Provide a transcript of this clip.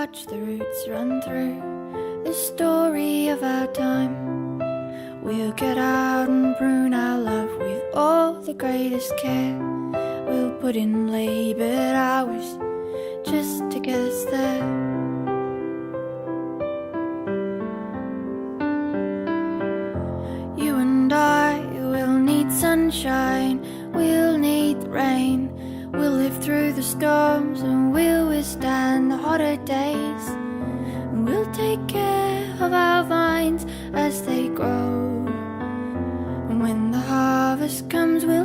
watch the roots run through the story of our time. We'll get out and prune our love with all the greatest care. We'll put in laboured hours just to get us there. You and I will need sunshine, we'll need the rain. We'll live through the storms and we'll withstand the hotter days. And we'll take care of our vines as they grow. And when the harvest comes, we'll